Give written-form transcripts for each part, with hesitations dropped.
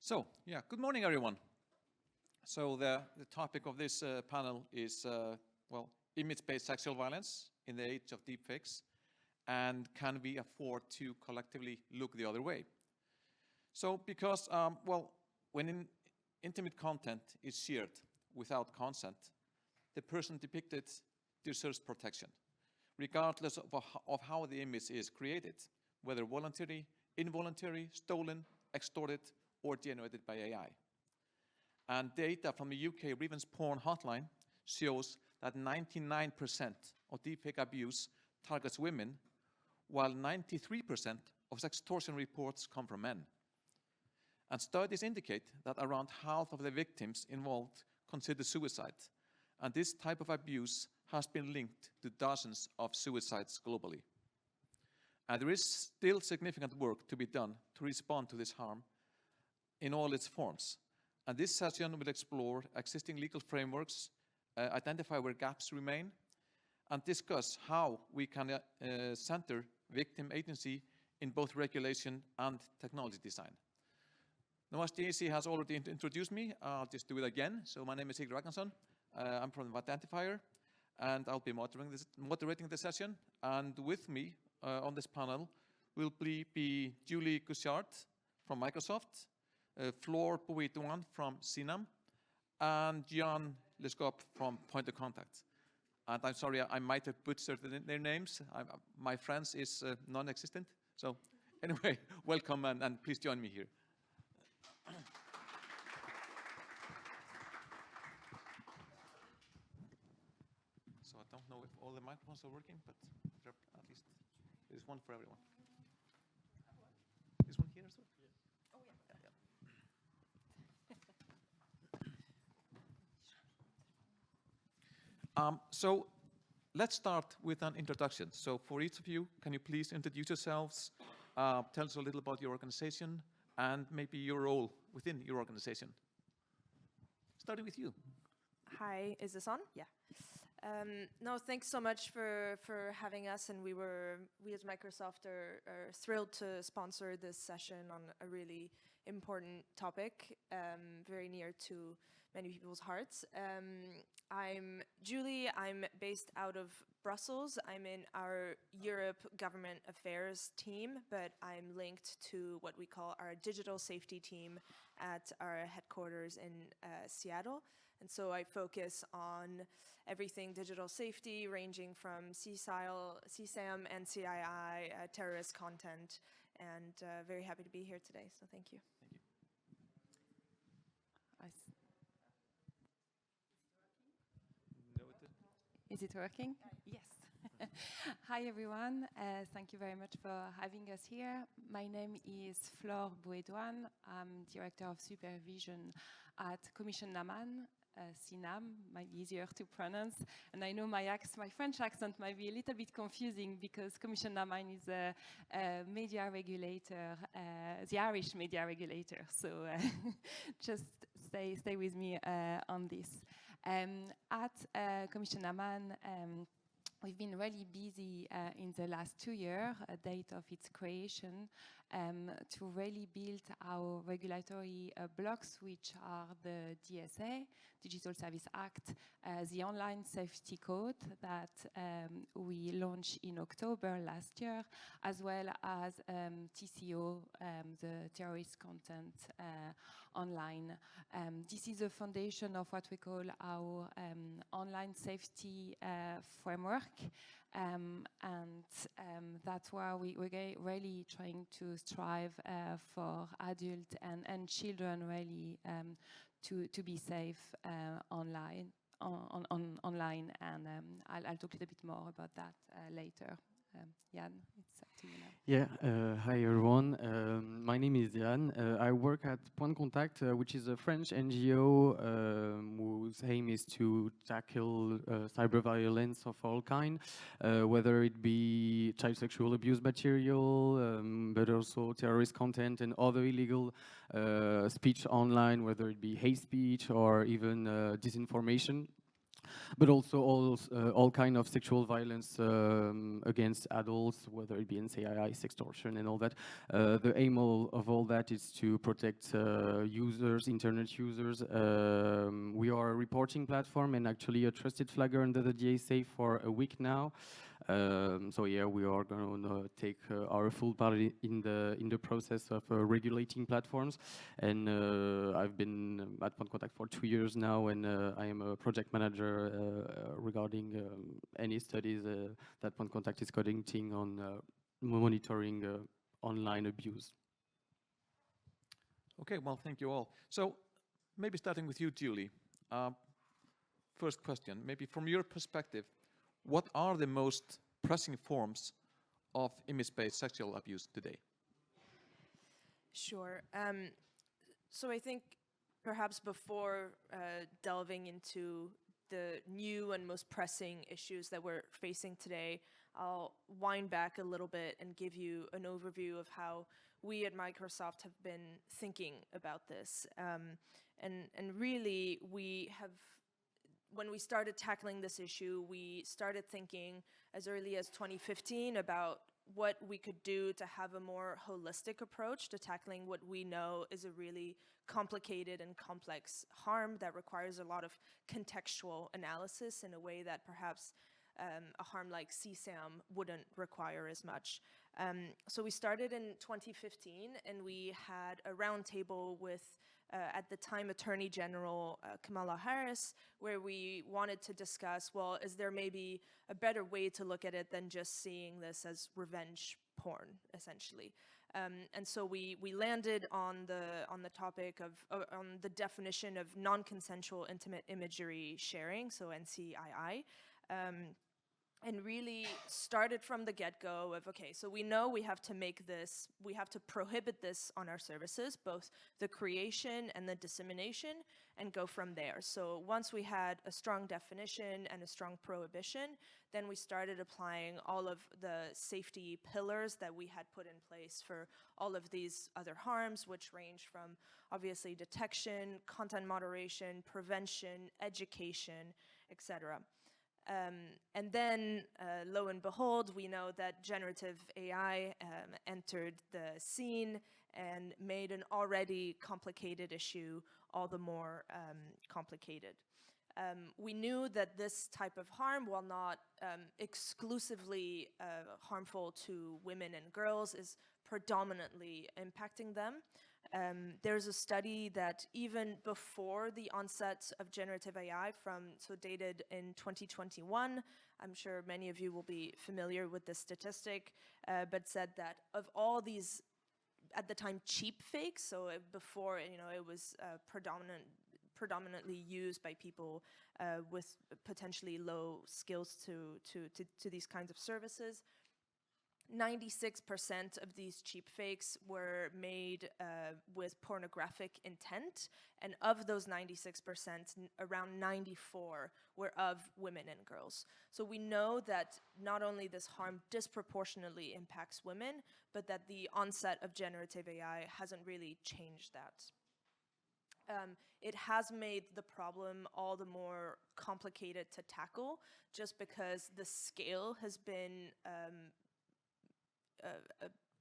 So, yeah, good morning, everyone. So the topic of this panel is, well, image-based sexual violence in the age of deepfakes, and can we afford to collectively look the other way? So, because, well, when intimate content is shared without consent, the person depicted deserves protection, regardless of how the image is created, whether voluntary, involuntary, stolen, extorted, or generated by AI. And data from the UK Revenge Porn Hotline shows that 99% of deepfake abuse targets women, while 93% of sextortion reports come from men. And studies indicate that around half of the victims involved consider suicide. And this type of abuse has been linked to dozens of suicides globally. And there is still significant work to be done to respond to this harm in all its forms. And this session will explore existing legal frameworks, identify where gaps remain, and discuss how we can center victim agency in both regulation and technology design. Now, as JC has already introduced me, I'll just do it again. So my name is Sigurd Ragnarsson. I'm from Identifier, and I'll be moderating the session. And with me on this panel will be Julie Gouchard from Microsoft, Flore Bouidouan from CNAM, and Gian Lescope from Point of Contact. And I'm sorry, I might have butchered their names. My French is non-existent. So anyway, welcome and please join me here. So I don't know if all the microphones are working, but at least there's one for everyone. This one here as well? Yeah. Oh, yeah. So let's start with an introduction. So for each of you, can you please introduce yourselves, tell us a little about your organization, and maybe your role within your organization. Starting with you. Hi, is this on? Yeah. No, thanks so much for having us, and we as Microsoft are thrilled to sponsor this session on a really important topic, very near to many people's hearts. I'm Julie. I'm based out of Brussels. I'm in our Europe Government Affairs team, but I'm linked to what we call our digital safety team at our headquarters in Seattle. And so I focus on everything digital safety, ranging from CSAM, NCII, terrorist content, and very happy to be here today, so thank you. Thank you. Is it working? Yes. Hi, everyone. Thank you very much for having us here. My name is Flore Bouidouan. I'm Director of Supervision at Commission Naman. CNAM might be easier to pronounce. And I know my French accent might be a little bit confusing because Commission Naman is a media regulator, the Irish media regulator. So just stay with me on this. At Commission Naman, we've been really busy in the last 2 years, date of its creation, to really build our regulatory blocks, which are the DSA, Digital Service Act, the Online Safety Code that we launched in October last year, as well as TCO, the terrorist content online. This is the foundation of what we call our online safety framework. That's where we're really trying to strive for adults and children really to be safe online. Online, and I'll talk a little bit more about that later. Jan, it's up to you now. Yeah, hi everyone. My name is Jan. I work at Point Contact, which is a French NGO whose aim is to tackle cyber violence of all kinds, whether it be child sexual abuse material, but also terrorist content and other illegal speech online, whether it be hate speech or even disinformation. but also all kind of sexual violence against adults, whether it be NCII, sextortion, and all that. The aim of all that is to protect users, internet users. We are a reporting platform and actually a trusted flagger under the DSA for a week now. So yeah, we are going to take our full part in the process of regulating platforms. And I've been at Point Contact for 2 years now, and I am a project manager regarding any studies that Point Contact is conducting on monitoring online abuse. Okay, well, thank you all. So maybe starting with you, Julie. First question, maybe from your perspective, what are the most pressing forms of image-based sexual abuse today? Sure. So I think perhaps before delving into the new and most pressing issues that we're facing today, I'll wind back a little bit and give you an overview of how we at Microsoft have been thinking about this. And really, when we started tackling this issue, we started thinking as early as 2015 about what we could do to have a more holistic approach to tackling what we know is a really complicated and complex harm that requires a lot of contextual analysis in a way that perhaps a harm like CSAM wouldn't require as much. So we started in 2015, and we had a roundtable with at the time Attorney General Kamala Harris, where we wanted to discuss, well, is there maybe a better way to look at it than just seeing this as revenge porn, essentially? And so we landed on the topic of on the definition of non-consensual intimate imagery sharing, so NCII. And really started from the get-go of, okay, so we know we have to make this, we have to prohibit this on our services, both the creation and the dissemination, and go from there. So once we had a strong definition and a strong prohibition, then we started applying all of the safety pillars that we had put in place for all of these other harms, which range from obviously detection, content moderation, prevention, education, etc. And then, lo and behold, we know that generative AI entered the scene and made an already complicated issue all the more complicated. We knew that this type of harm, while not exclusively harmful to women and girls, is predominantly impacting them. There's a study that even before the onset of generative AI, so dated in 2021, I'm sure many of you will be familiar with this statistic, but said that of all these, at the time, cheap fakes, so before it was predominantly used by people with potentially low skills to these kinds of services, 96% of these cheap fakes were made with pornographic intent, and of those 96%, around 94 were of women and girls. So we know that not only this harm disproportionately impacts women, but that the onset of generative AI hasn't really changed that. It has made the problem all the more complicated to tackle, just because the scale has been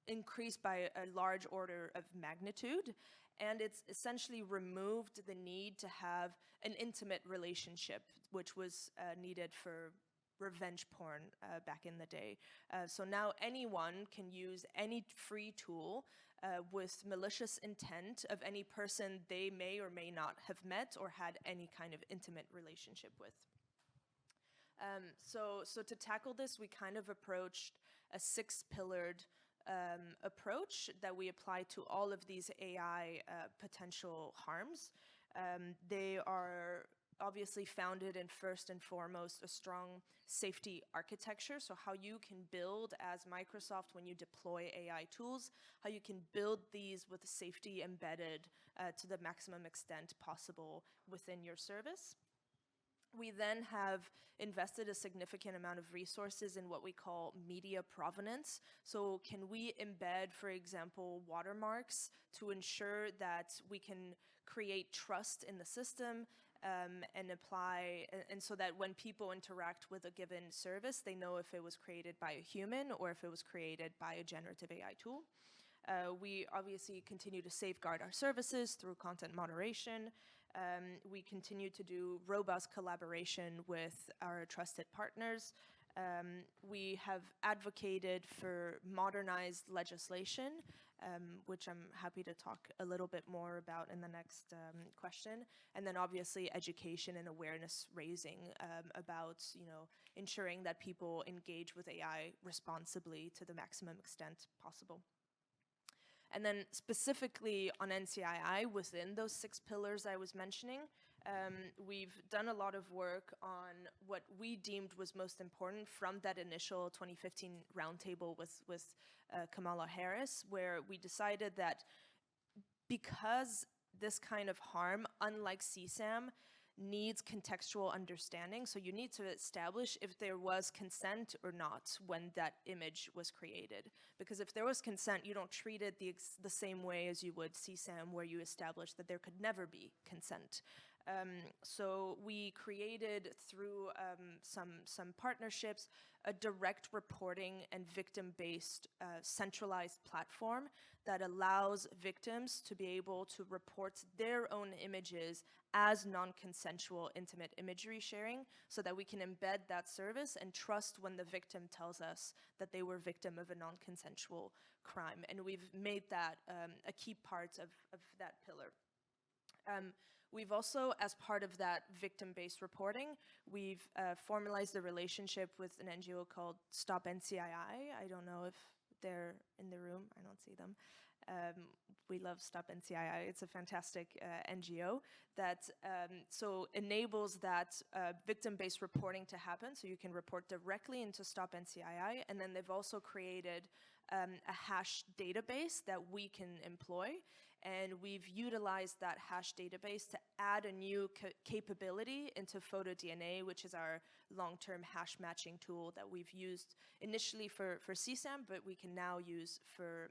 increased by a large order of magnitude, and it's essentially removed the need to have an intimate relationship, which was needed for revenge porn back in the day. So now anyone can use any free tool with malicious intent of any person they may or may not have met or had any kind of intimate relationship with. So to tackle this, we kind of approached a six-pillared approach that we apply to all of these AI potential harms. They are obviously founded in, first and foremost, a strong safety architecture, so how you can build as Microsoft when you deploy AI tools, how you can build these with safety embedded to the maximum extent possible within your service. We then have invested a significant amount of resources in what we call media provenance. So can we embed, for example, watermarks to ensure that we can create trust in the system, and apply, and so that when people interact with a given service, they know if it was created by a human or if it was created by a generative AI tool. We obviously continue to safeguard our services through content moderation. We continue to do robust collaboration with our trusted partners. We have advocated for modernized legislation, which I'm happy to talk a little bit more about in the next question. And then obviously education and awareness raising about, ensuring that people engage with AI responsibly to the maximum extent possible. And then specifically on NCII, within those 6 pillars I was mentioning, we've done a lot of work on what we deemed was most important from that initial 2015 roundtable with Kamala Harris, where we decided that because this kind of harm, unlike CSAM, needs contextual understanding. So you need to establish if there was consent or not when that image was created. Because if there was consent, you don't treat it the same way as you would CSAM, where you establish that there could never be consent. So we created through some partnerships a direct reporting and victim-based centralized platform that allows victims to be able to report their own images as non-consensual intimate imagery sharing, so that we can embed that service and trust when the victim tells us that they were victim of a non-consensual crime. And we've made that a key part of that pillar. We've also, as part of that victim-based reporting, we've formalized a relationship with an NGO called Stop NCII. I don't know if they're in the room. I don't see them. We love Stop NCII. It's a fantastic NGO that so enables that victim-based reporting to happen, so you can report directly into Stop NCII, and then they've also created a hash database that we can employ, and we've utilized that hash database to add a new capability into PhotoDNA, which is our long-term hash matching tool that we've used initially for CSAM, but we can now use for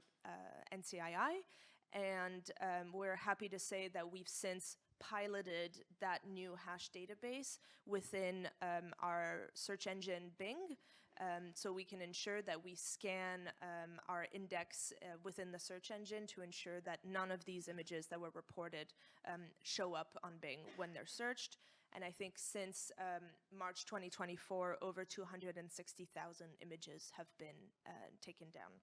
NCII. And we're happy to say that we've since piloted that new hash database within our search engine Bing, so we can ensure that we scan our index within the search engine to ensure that none of these images that were reported show up on Bing when they're searched. And I think since March 2024, over 260,000 images have been taken down.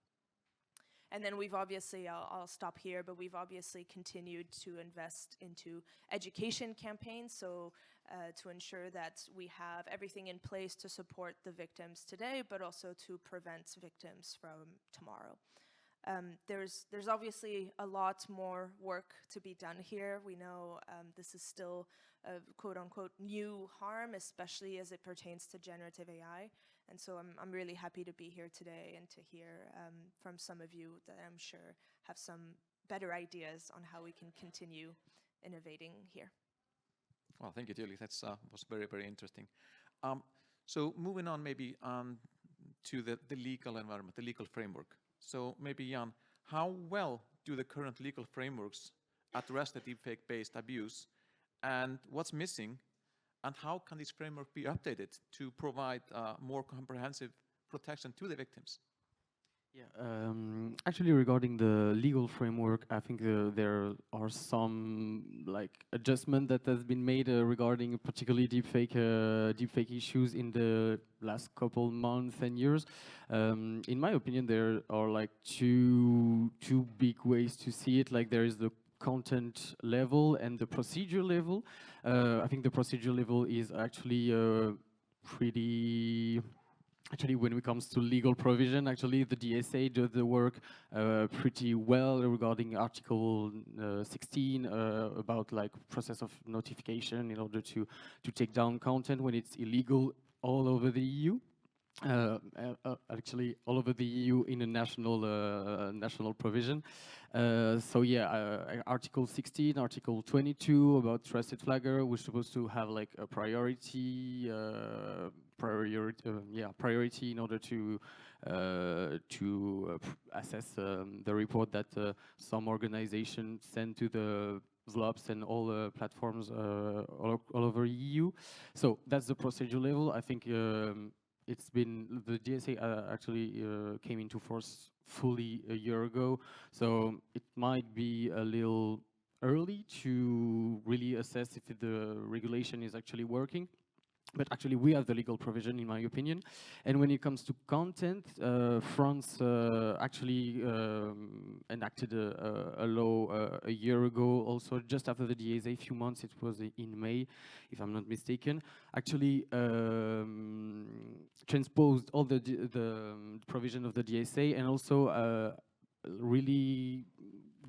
And then we've obviously, I'll stop here, but we've obviously continued to invest into education campaigns, so to ensure that we have everything in place to support the victims today, but also to prevent victims from tomorrow. There's obviously a lot more work to be done here. We know this is still a quote-unquote new harm, especially as it pertains to generative AI. And so I'm really happy to be here today and to hear from some of you that I'm sure have some better ideas on how we can continue innovating here. Well, thank you, Julie. That was very, very interesting. So moving on maybe to the legal environment, the legal framework. So maybe, Jan, how well do the current legal frameworks address the deepfake-based abuse, and what's missing? And how can this framework be updated to provide more comprehensive protection to the victims? Yeah, actually regarding the legal framework, I think there are some adjustment that has been made regarding particularly deepfake issues in the last couple months and years. In my opinion, there are two big ways to see it. There is the content level and the procedure level. I think the procedure level is actually Actually, when it comes to legal provision, actually the DSA does the work pretty well regarding Article 16 about process of notification in order to take down content when it's illegal all over the EU. Actually, all over the EU in a national provision. So yeah, Article 16, Article 22 about trusted flagger, we're supposed to have a priority in order to assess the report that some organizations send to the develops and all platforms all over EU. So that's the procedure level. I think it's been, the DSA actually came into force fully a year ago, so it might be a little early to really assess if the regulation is actually working. But actually, we have the legal provision, in my opinion. And when it comes to content, France actually enacted a law a year ago, also just after the DSA, a few months, it was in May, if I'm not mistaken, actually transposed all the provision of the DSA, and also really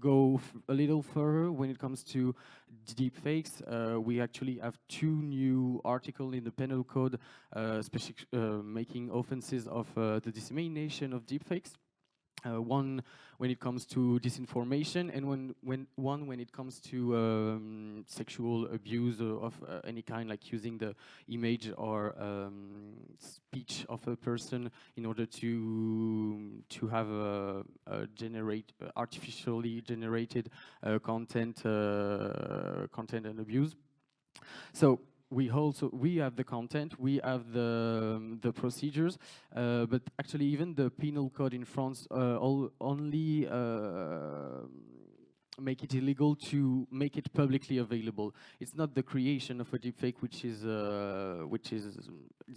go a little further when it comes to deepfakes. We actually have 2 new articles in the penal code making offenses of the dissemination of deepfakes. One when it comes to disinformation, and one when it comes to sexual abuse of any kind, like using the image or speech of a person in order to have artificially generated content and abuse. So we have the content, we have the procedures, but actually even the penal code in France only make it illegal to make it publicly available. It's not the creation of a deepfake which is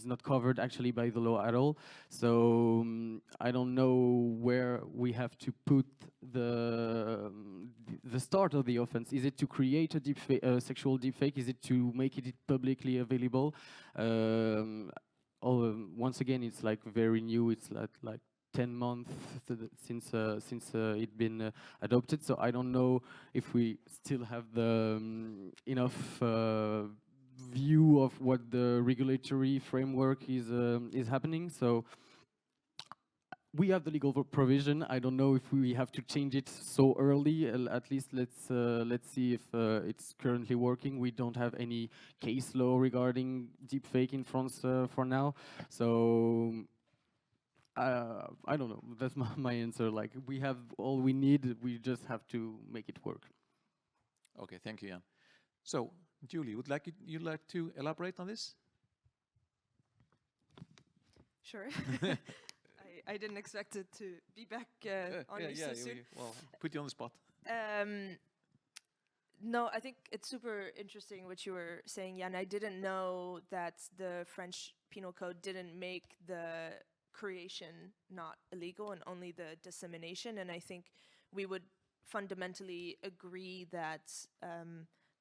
not covered actually by the law at all. So I don't know where we have to put the start of the offense. Is it to create a deepfake, sexual deepfake? Is it to make it publicly available? Once again, it's like very new. It's like 10 months since it's been adopted. So I don't know if we still have the enough view of what the regulatory framework is happening. So we have the legal provision. I don't know if we have to change it so early. At least let's see if it's currently working. We don't have any case law regarding deepfake in France for now. So I don't know. That's my answer. Like, we have all we need. We just have to make it work. Okay, thank you, Jan. So, Julie, you'd like to elaborate on this? Sure. I didn't expect it to be back on me so soon. Well, put you on the spot. No, I think it's super interesting what you were saying, Jan. I didn't know that the French Penal Code didn't make the creation not illegal and only the dissemination. And I think we would fundamentally agree that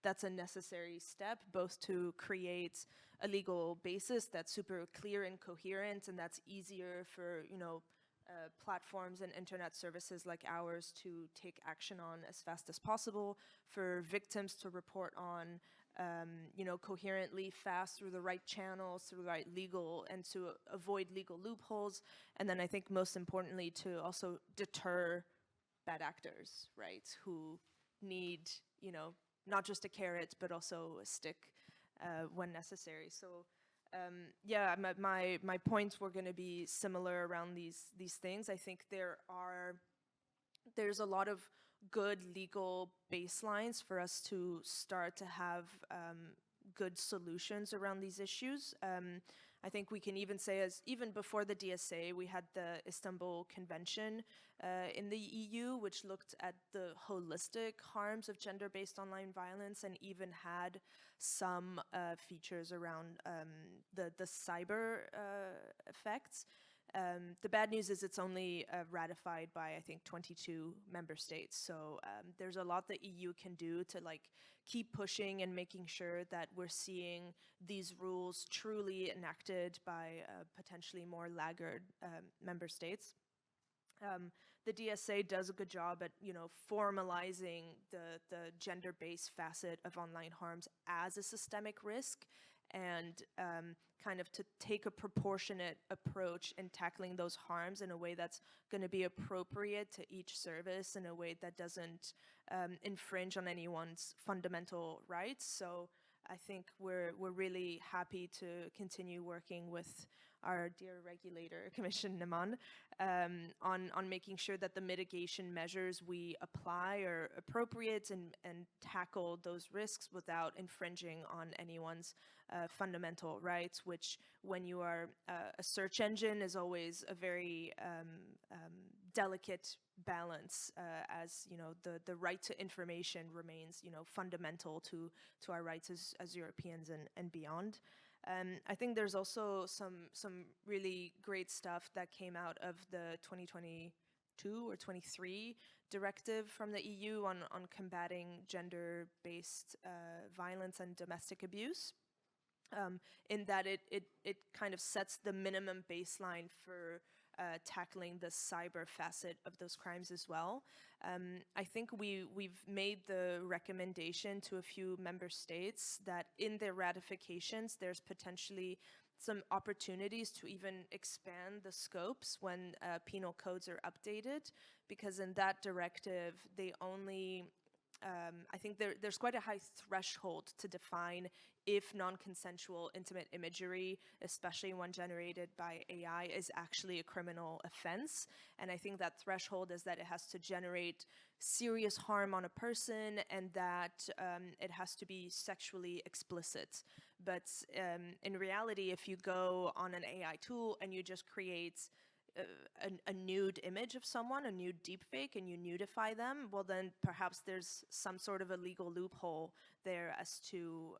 that's a necessary step, both to create a legal basis that's super clear and coherent, and that's easier for platforms and internet services like ours to take action on as fast as possible, for victims to report on coherently, fast, through the right channels, through the right legal, and to avoid legal loopholes. And then I think most importantly to also deter bad actors, right, who need, not just a carrot, but also a stick when necessary. So yeah, my points were going to be similar around these things. I think there's a lot of good legal baselines for us to start to have good solutions around these issues. I think we can even say, as even before the DSA, we had the Istanbul Convention in the EU, which looked at the holistic harms of gender-based online violence and even had some features around the cyber effects. The bad news is it's only ratified by, I think, 22 member states. So there's a lot the EU can do to keep pushing and making sure that we're seeing these rules truly enacted by potentially more laggard member states. The DSA does a good job at, formalizing the gender-based facet of online harms as a systemic risk, and kind of to take a proportionate approach in tackling those harms in a way that's going to be appropriate to each service, in a way that doesn't infringe on anyone's fundamental rights. So I think we're really happy to continue working with our dear regulator, Commission Naman, on making sure that the mitigation measures we apply are appropriate and tackle those risks without infringing on anyone's fundamental rights, which when you are a search engine is always a very delicate balance, as you know, the right to information remains, you know, fundamental to our rights as Europeans and beyond. I think there's also some really great stuff that came out of the 2022 or 23 directive from the EU on combating gender-based violence and domestic abuse. In that it kind of sets the minimum baseline for tackling the cyber facet of those crimes as well. I think we've made the recommendation to a few member states that in their ratifications there's potentially some opportunities to even expand the scopes when penal codes are updated, because in that directive they only I think there's quite a high threshold to define if non-consensual intimate imagery, especially one generated by AI, is actually a criminal offense. And I think that threshold is that it has to generate serious harm on a person and that it has to be sexually explicit. But in reality, if you go on an AI tool and you just create a nude image of someone, a nude deepfake, and you nudify them, well then perhaps there's some sort of a legal loophole there as to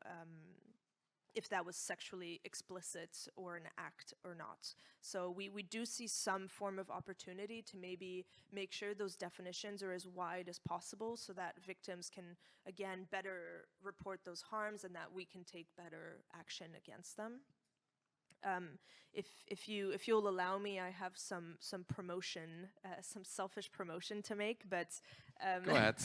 if that was sexually explicit or an act or not. So we do see some form of opportunity to maybe make sure those definitions are as wide as possible so that victims can, again, better report those harms and that we can take better action against them. If you'll allow me, I have some promotion, some selfish promotion to make, but go ahead.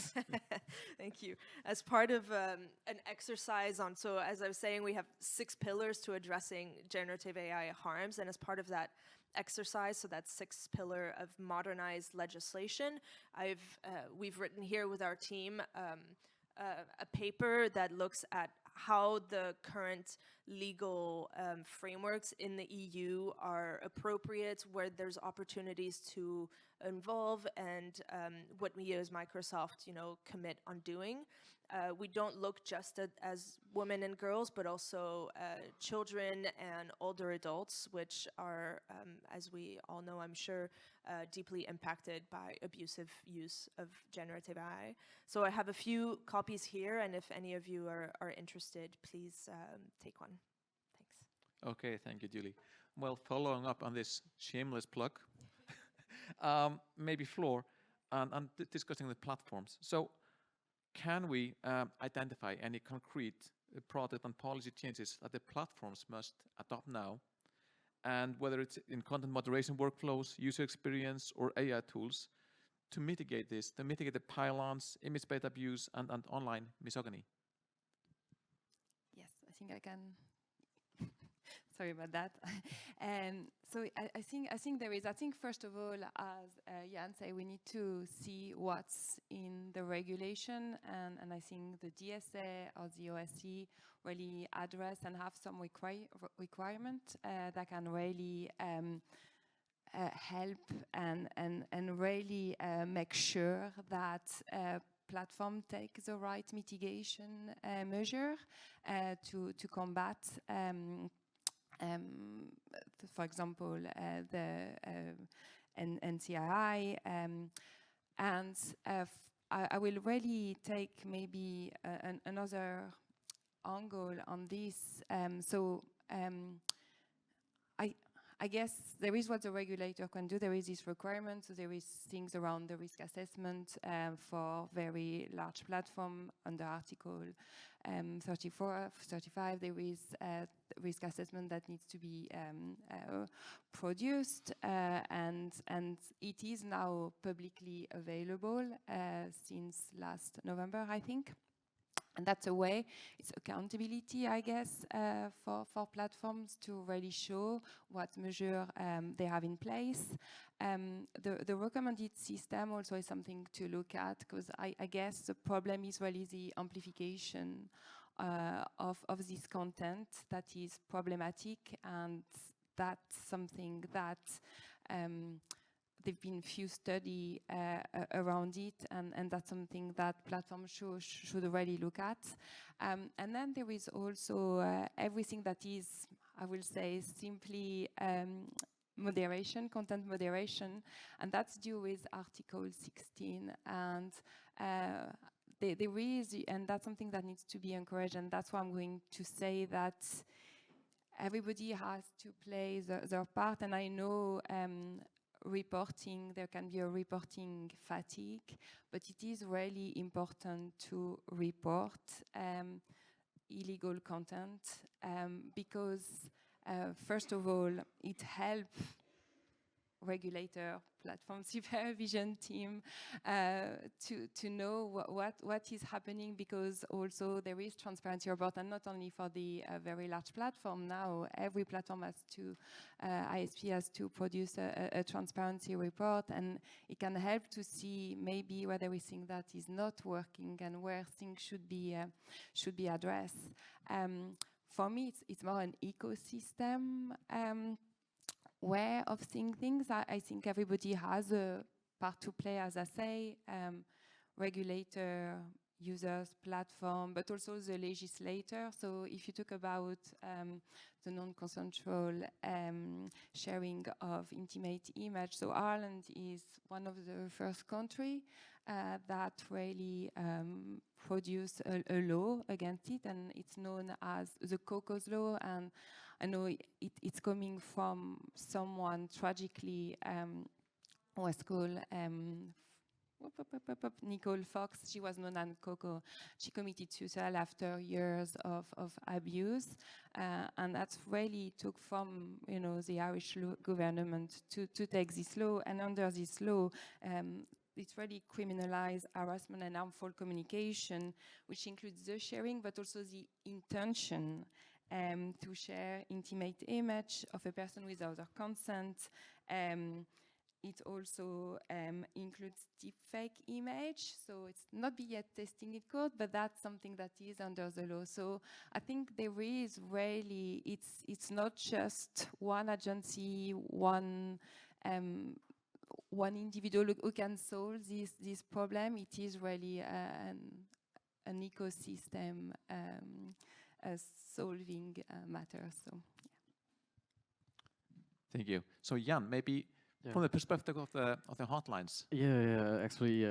thank you. As part of an exercise on, so as I was saying, we have 6 pillars to addressing generative AI harms, and as part of that exercise, so that 6th pillar of modernized legislation, we've written here with our team a paper that looks at how the current legal frameworks in the EU are appropriate, where there's opportunities to involve, and what we as Microsoft, you know, commit on doing. We don't look just as women and girls, but also children and older adults, which are, as we all know, I'm sure, deeply impacted by abusive use of generative AI. So I have a few copies here, and if any of you are interested, please take one. Thanks. Okay, thank you, Julie. Well, following up on this shameless plug, maybe Floor, and discussing the platforms. So can we identify any concrete product and policy changes that the platforms must adopt now? And whether it's in content moderation workflows, user experience, or AI tools, to mitigate this, to mitigate the pile-ons, image-based abuse, and online misogyny? Yes, I think I can. Sorry about that. So I think there is. I think first of all, as Jan said, we need to see what's in the regulation, and I think the DSA or the OSC really address and have some requirement that can really help and really make sure that platform take the right mitigation measure to combat. For example, the NCII, and I will really take maybe another angle on this. I guess there is what the regulator can do. There is this requirement, so there is things around the risk assessment for very large platform under Article 34, 35. There is risk assessment that needs to be produced, and it is now publicly available since last November, I think. And that's a way, it's accountability, I guess, for platforms to really show what measure they have in place. The recommended system also is something to look at, because I guess the problem is really the amplification of this content that is problematic, and that's something that there've been few study around it, and that's something that platforms should already look at. And then there is also everything that is, I will say, simply moderation, content moderation, and that's due with Article 16. And there is, and that's something that needs to be encouraged, and that's why I'm going to say that everybody has to play their part. And I know reporting, there can be a reporting fatigue, but it is really important to report illegal content because first of all, it helps regulator, platform supervision team to know what is happening, because also there is transparency report, and not only for the very large platform. Now every platform has to, ISP has to produce a transparency report, and it can help to see maybe where there is things that is not working and where things should be addressed. For me, it's more an ecosystem way of seeing things. I think everybody has a part to play, as I say, regulator, users, platform, but also the legislator. So if you talk about the non-consensual sharing of intimate image, so Ireland is one of the first country that really produced a law against it, and it's known as the Cocos Law. And I know it's coming from someone tragically was called Nicole Fox. She was known as Coco. She committed suicide after years of abuse, and that's really took from the Irish government to take this law. And under this law, it's really criminalized harassment and harmful communication, which includes the sharing, but also the intention to share intimate image of a person without their consent. It also includes deepfake image, so it's not yet testing in court, but that's something that is under the law. So I think there is really, it's not just one agency, one individual who can solve this problem. It is really an ecosystem solving matter. So, yeah. Thank you. So Jan, maybe from the perspective of the hotlines. Actually,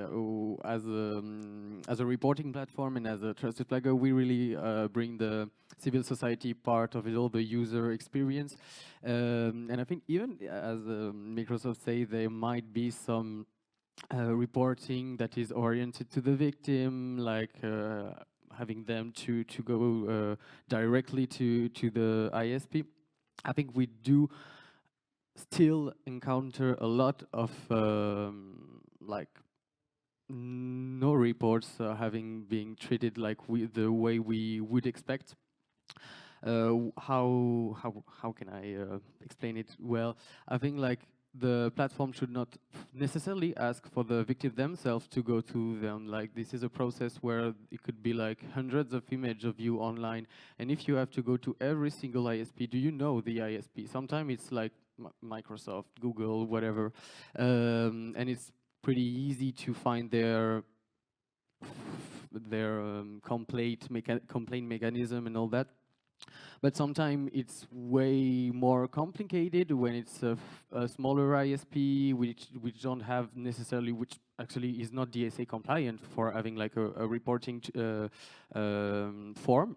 as a reporting platform and as a trusted flagger, we really bring the civil society part of it all, the user experience. And I think even as Microsoft say, there might be some reporting that is oriented to the victim, like having them to go directly to the ISP. I think we do still encounter a lot of like no reports having been treated like the way we would expect. How can I explain it? Well, I think like the platform should not necessarily ask for the victim themselves to go to them. Like, this is a process where it could be like hundreds of images of you online, and if you have to go to every single ISP, do you know the ISP? Sometimes it's like Microsoft, Google, whatever, and it's pretty easy to find their complaint mechanism and all that. But sometimes it's way more complicated when it's a smaller ISP, which don't have necessarily, which actually is not DSA compliant for having like a reporting form.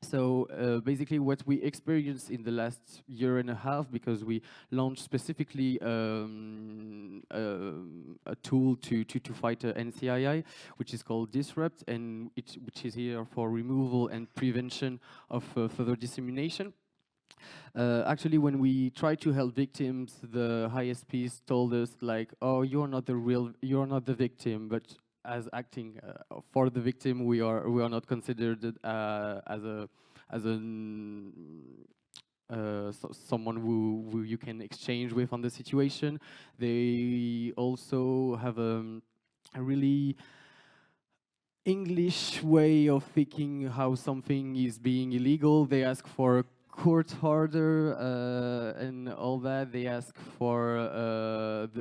So basically what we experienced in the last year and a half, because we launched specifically a tool to fight NCII, which is called Disrupt, and which is here for removal and prevention of further dissemination. Actually, when we tried to help victims, the ISPs told us like, "Oh, you're not the victim," but as acting for the victim, we are not considered someone who you can exchange with on the situation. They also have a really English way of thinking how something is being illegal. They ask for court order and all that. They ask for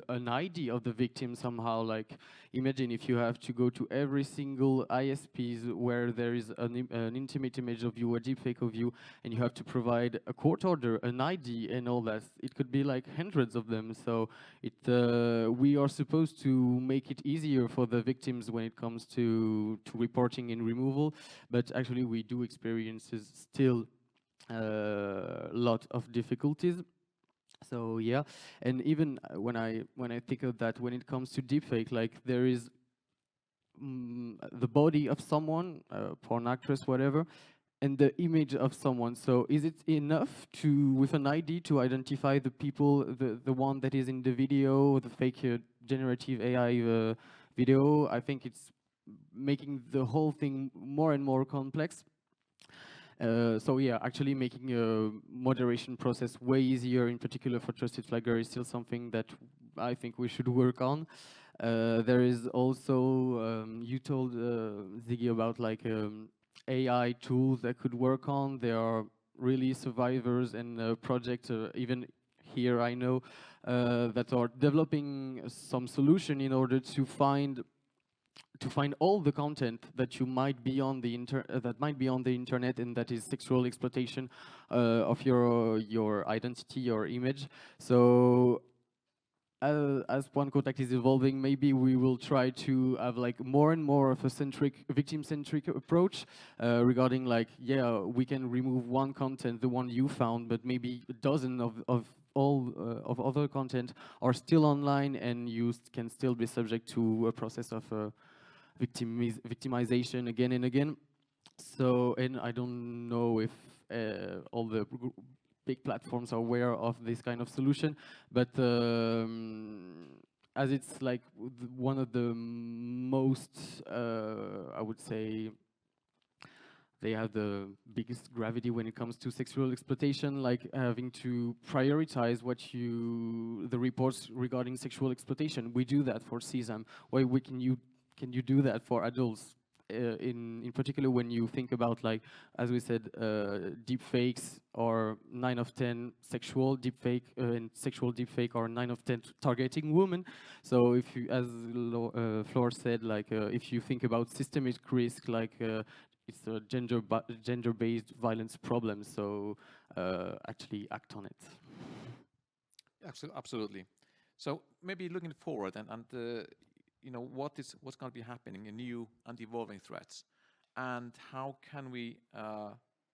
an ID of the victim somehow. Like, imagine if you have to go to every single ISPs where there is an intimate image of you, a deepfake of you, and you have to provide a court order, an ID, and all that. It could be like hundreds of them. So we are supposed to make it easier for the victims when it comes to reporting and removal, but actually we do experience still a lot of difficulties. So yeah, and even when I think of that, when it comes to deepfake, like there is the body of someone, porn actress, whatever, and the image of someone. So is it enough to, with an ID, to identify the people, the one that is in the video, the fake generative AI video? I think it's making the whole thing more and more complex. So yeah, actually making a moderation process way easier, in particular for trusted flagger, is still something that I think we should work on. There is also, you told Ziggy about like AI tools that could work on. There are really survivors and projects, even here I know, that are developing some solution in order to find all the content that you might be on the internet, and that is sexual exploitation of your identity, your image. So as Point Contact is evolving, maybe we will try to have like more and more of a victim-centric approach regarding like, yeah, we can remove one content, the one you found, but maybe a dozen of other content are still online, and you can still be subject to a process of victimization again and again. So, and I don't know if all the big platforms are aware of this kind of solution, but as it's like one of the most, I would say, they have the biggest gravity when it comes to sexual exploitation, like having to prioritize the reports regarding sexual exploitation. We do that for CSAM. Why can you do that for adults? In particular, when you think about, like, as we said, deep fakes are 9 of 10 sexual deepfake, and sexual deepfake are 9 of 10 targeting women. So if you, as Flor said, like if you think about systemic risk, like it's a gender-based violence problem. So actually act on it. Absolutely. So maybe looking forward and you know, what's going to be happening in new and evolving threats, and how can we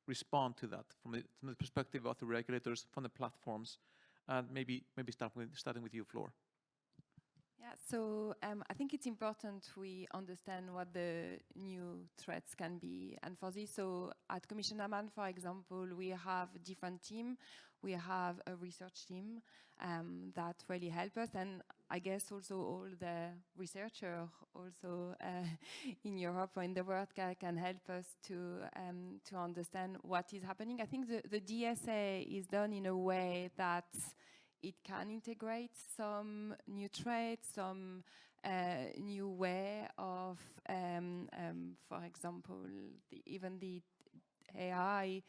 respond to that from the perspective of the regulators, from the platforms, and maybe starting with you, Flor. Yeah, so I think it's important we understand what the new threats can be. And for this, so at Commission Amman, for example, we have a different team. We have a research team that really help us. And I guess also all the researchers also in Europe or in the world can help us to understand what is happening. I think the DSA is done in a way that it can integrate some new traits, some new way of, for example, even the AI,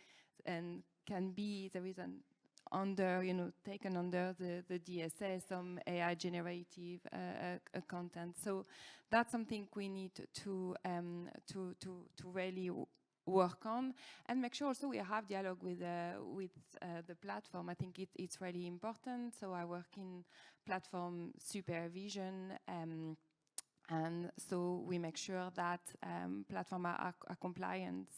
and can be, there is an under, taken under the DSA, some AI generative content. So that's something we need to really work on, and make sure also we have dialogue with the platform. I think it's really important. So I work in platform supervision, and so we make sure that platforms are compliant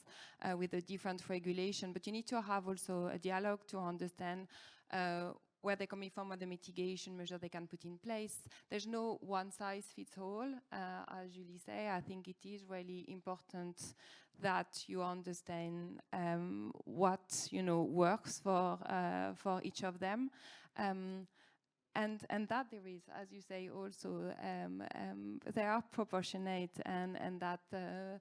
with the different regulation. But you need to have also a dialogue to understand where they're coming from, what the mitigation measure they can put in place. There's no one size fits all, as Julie say. I think it is really important that you understand what works for each of them. And that there is, as you say, also they are proportionate, and that the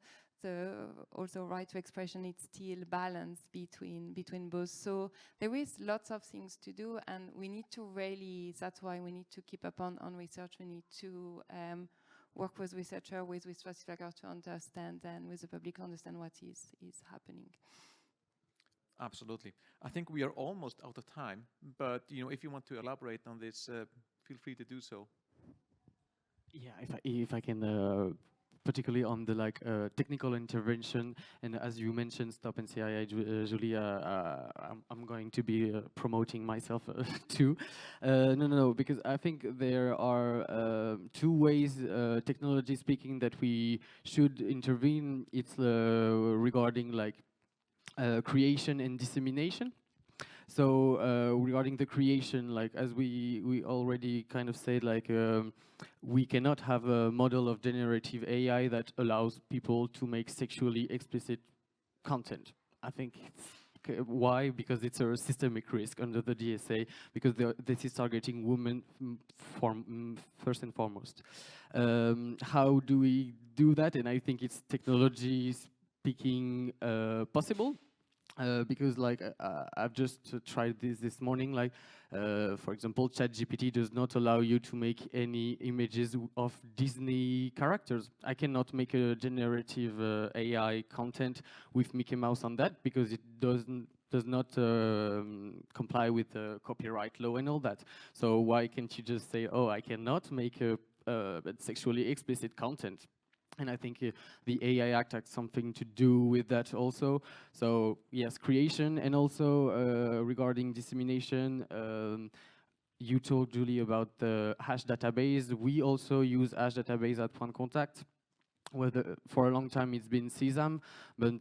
also right to expression, it's still balanced between both. So there is lots of things to do, and we need to really, that's why we need to keep up on research. We need to work with researchers, with trusted flaggers to understand, and with the public to understand what is happening. Absolutely. I think we are almost out of time, but if you want to elaborate on this, feel free to do so. Yeah, if I can, particularly on the technical intervention, and as you mentioned, Stop NCII, Julie, I'm going to be promoting myself too. No, because I think there are two ways, technology speaking, that we should intervene. It's regarding creation and dissemination. So regarding the creation, as we already kind of said, we cannot have a model of generative AI that allows people to make sexually explicit content. I think why? Because it's a systemic risk under the DSA, because this is targeting women first and foremost. How do we do that? And I think it's technology speaking possible. Because I've just tried this morning, for example, ChatGPT does not allow you to make any images of Disney characters. I cannot make a generative AI content with Mickey Mouse on that because it does not comply with the copyright law and all that. So why can't you just say, oh, I cannot make a sexually explicit content? And I think the AI Act has something to do with that also. So yes, creation, and also regarding dissemination, you told Julie about the hash database. We also use hash database at Point Contact. For a long time it's been Sesam, but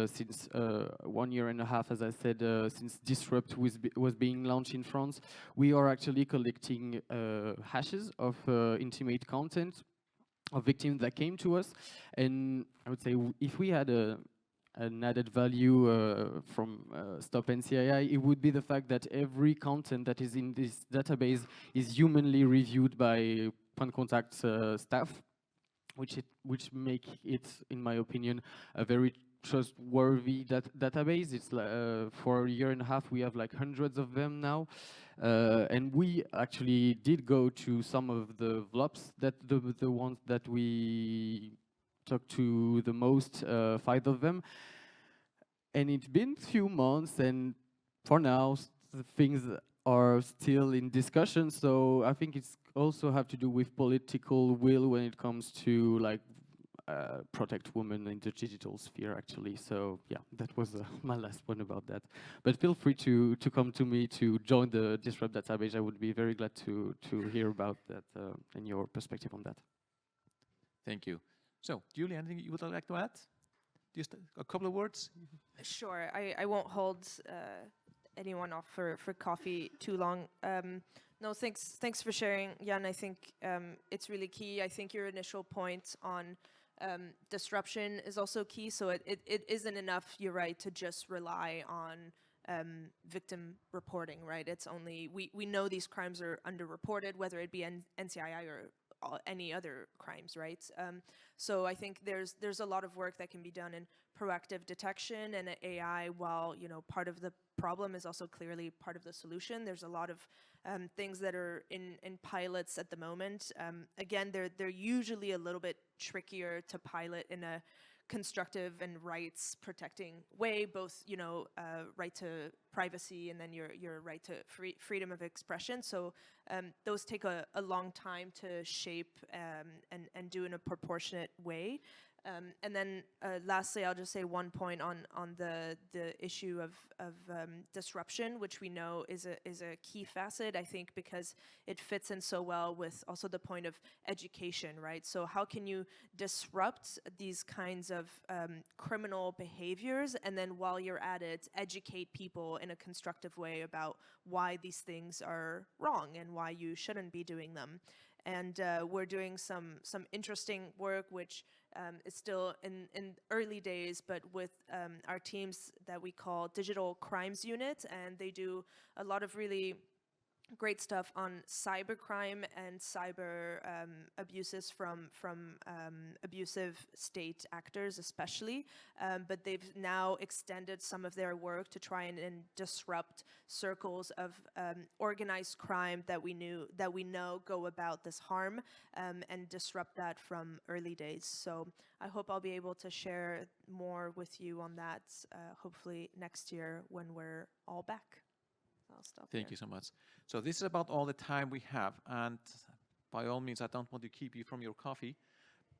since 1 year and a half, as I said, since Disrupt was being launched in France, we are actually collecting hashes of intimate content of victims that came to us. And I would say if we had an added value from Stop NCII, it would be the fact that every content that is in this database is humanly reviewed by Point Contact staff, which make it, in my opinion, a very trustworthy database. It's for a year and a half, we have hundreds of them now. And we actually did go to some of the VLOPs, that the ones that we talked to the most, 5 of them. And it's been a few months, and for now, the things are still in discussion. So I think it's also have to do with political will when it comes to protect women in the digital sphere, actually. So yeah, that was my last one about that. But feel free to come to me to join the Disrupt database. I would be very glad to hear about that and your perspective on that. Thank you. So, Julie, anything you would like to add? Just a couple of words? Sure, I won't hold anyone off for coffee too long. No, thanks for sharing, Jan. I think it's really key. I think your initial point on disruption is also key. So it isn't enough, you're right, to just rely on victim reporting, right? It's only, we know these crimes are underreported, whether it be NCII or any other crimes, right? So I think there's a lot of work that can be done in proactive detection, and AI, while part of the problem, is also clearly part of the solution. There's a lot of things that are in pilots at the moment. Again, they're usually a little bit trickier to pilot in a constructive and rights protecting way, both right to privacy and then your right to freedom of expression. So those take a long time to shape and do in a proportionate way. And then lastly, I'll just say one point on the issue of disruption, which we know is a key facet, I think, because it fits in so well with also the point of education, right? So how can you disrupt these kinds of criminal behaviors, and then while you're at it, educate people in a constructive way about why these things are wrong and why you shouldn't be doing them. And we're doing some interesting work, which is still in early days, but with our teams that we call Digital Crimes Unit, and they do a lot of really great stuff on cybercrime and cyber abuses from abusive state actors, especially. But they've now extended some of their work to try and disrupt circles of organized crime that we know go about this harm, and disrupt that from early days. So I hope I'll be able to share more with you on that, hopefully next year when we're all back. I'll stop Thank you so much. So this is about all the time we have, and by all means, I don't want to keep you from your coffee,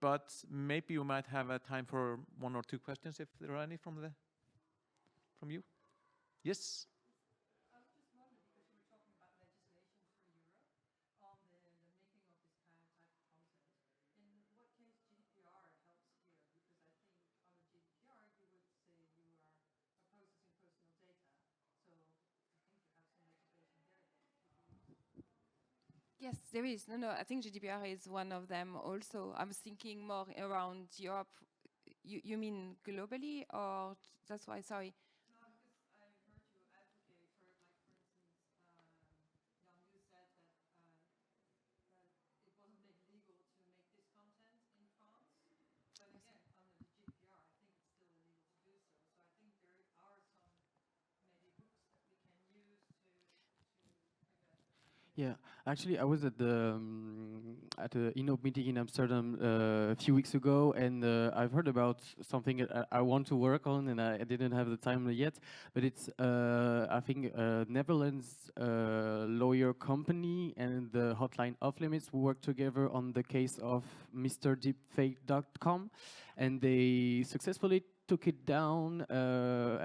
but maybe you might have a time for 1 or 2 questions if there are any from you. Yes. I was just wondering, because you were talking about legislation for Europe on the making of this kind of type of content. In what case GDPR helps here? Because I think under GDPR you would say you are processing personal data. So I think you have some legislation there that could be used. Yes, there is. No, I think GDPR is one of them also. I'm thinking more around Europe. You mean globally, or that's why, sorry. No, because I heard you advocate for, like, for instance, Jan, you said that it wasn't made legal to make this content in France. But again, under the GDPR, I think it's still illegal to do so. So I think there are some maybe hooks that we can use to Yeah, actually, I was at the INOP meeting in Amsterdam a few weeks ago, and I've heard about something I want to work on, and I didn't have the time yet. But it's I think Netherlands lawyer company and the hotline Off Limits work together on the case of MrDeepfake.com, and they successfully took it down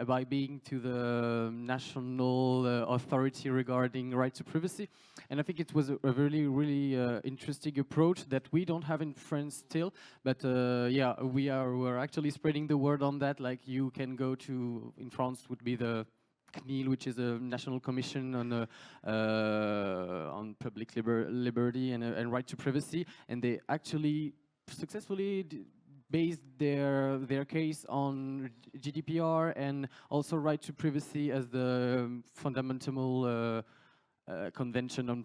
by being to the national authority regarding right to privacy. And I think it was a really, really interesting approach that we don't have in France still. But yeah, we're actually spreading the word on that. Like, you can go to, in France would be the CNIL, which is a national commission on public liberty and right to privacy, and they actually successfully based their case on GDPR and also right to privacy as the fundamental convention on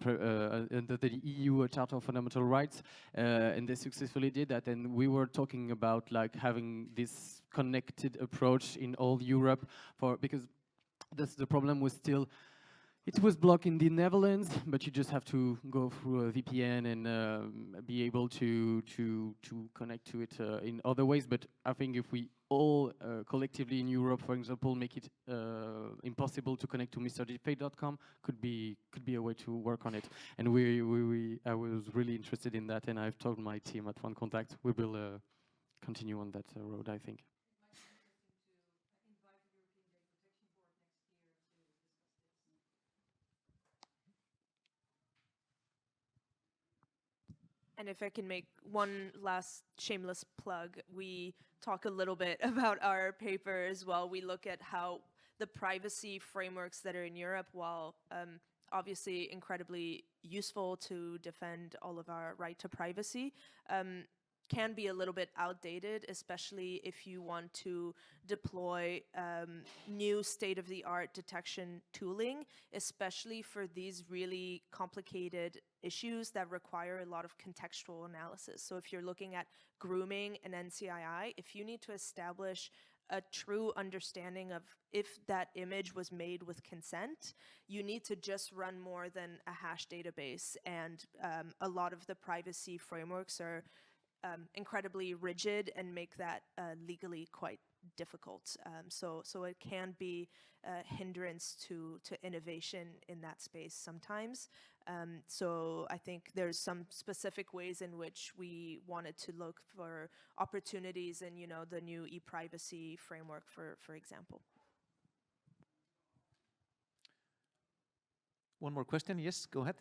under the EU Charter of Fundamental Rights, and they successfully did that. And we were talking about like having this connected approach in all Europe because that's the problem was still. It was blocked in the Netherlands, but you just have to go through a VPN and be able to connect to it in other ways. But I think if we all collectively in Europe, for example, make it impossible to connect to MrDeepfake.com, could be a way to work on it. And I was really interested in that, and I've told my team at One Contact we will continue on that road, I think. And if I can make one last shameless plug, we talk a little bit about our paper as well. We look at how the privacy frameworks that are in Europe, while obviously incredibly useful to defend all of our right to privacy, can be a little bit outdated, especially if you want to deploy new state-of-the-art detection tooling, especially for these really complicated issues that require a lot of contextual analysis. So if you're looking at grooming and NCII, if you need to establish a true understanding of if that image was made with consent, you need to just run more than a hash database. And a lot of the privacy frameworks are incredibly rigid and make that legally quite difficult. So it can be a hindrance to innovation in that space sometimes. So I think there's some specific ways in which we wanted to look for opportunities in, the new e-privacy framework, for example. One more question. Yes, go ahead.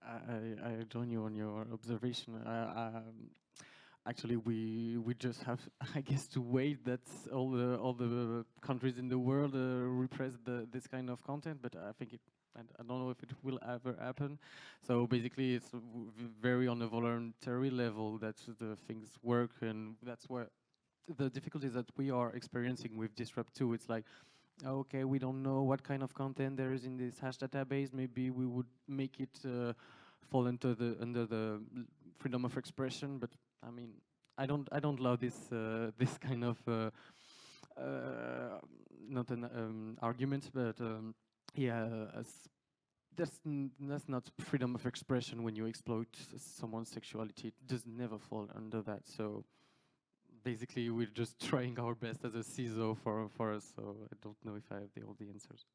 I join you on your observation. Actually, we just have, I guess, to wait that all the countries in the world repress this kind of content. But I think I don't know if it will ever happen. So basically, it's very on a voluntary level that the things work, and that's where the difficulties that we are experiencing with Disrupt2. It's like, okay, we don't know what kind of content there is in this hash database. Maybe we would make it fall under the freedom of expression. But I mean, I don't love this this kind of not an argument, but yeah, that's not freedom of expression when you exploit someone's sexuality. It does never fall under that. So basically, we're just trying our best as a CISO for us. So I don't know if I have all the answers.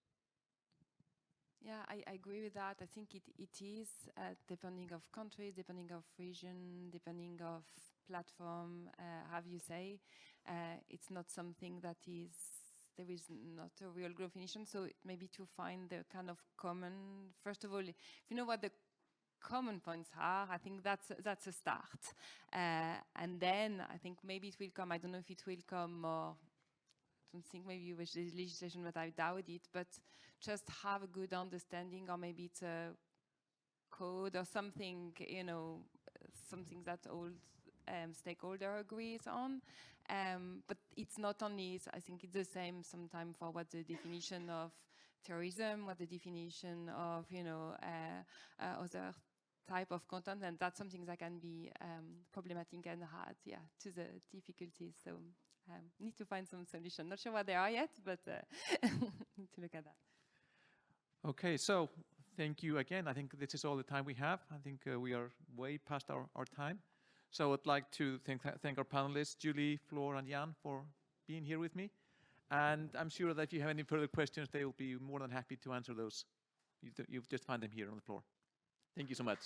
Yeah, I agree with that. I think it is depending of country, depending of region, depending of platform, how you say. It's not something that there is not a real definition. So maybe to find the kind of common, first of all, if you know what the common points are, I think that's a start. And then I think maybe it will come, I don't know if it will come more, I don't think maybe with the legislation, but I doubt it, but just have a good understanding, or maybe it's a code or something, you know, something that all stakeholder agrees on. But it's not only, I think it's the same sometimes for what the definition of terrorism, what the definition of, you know, other type of content, and that's something that can be problematic and hard, yeah, to the difficulties. So need to find some solution. Not sure what they are yet, but need to look at that. Okay, so thank you again. I think this is all the time we have. I think we are way past our time. So I'd like to thank our panelists, Julie, Flor, and Jan, for being here with me. And I'm sure that if you have any further questions, they will be more than happy to answer those. You just find them here on the floor. Thank you so much.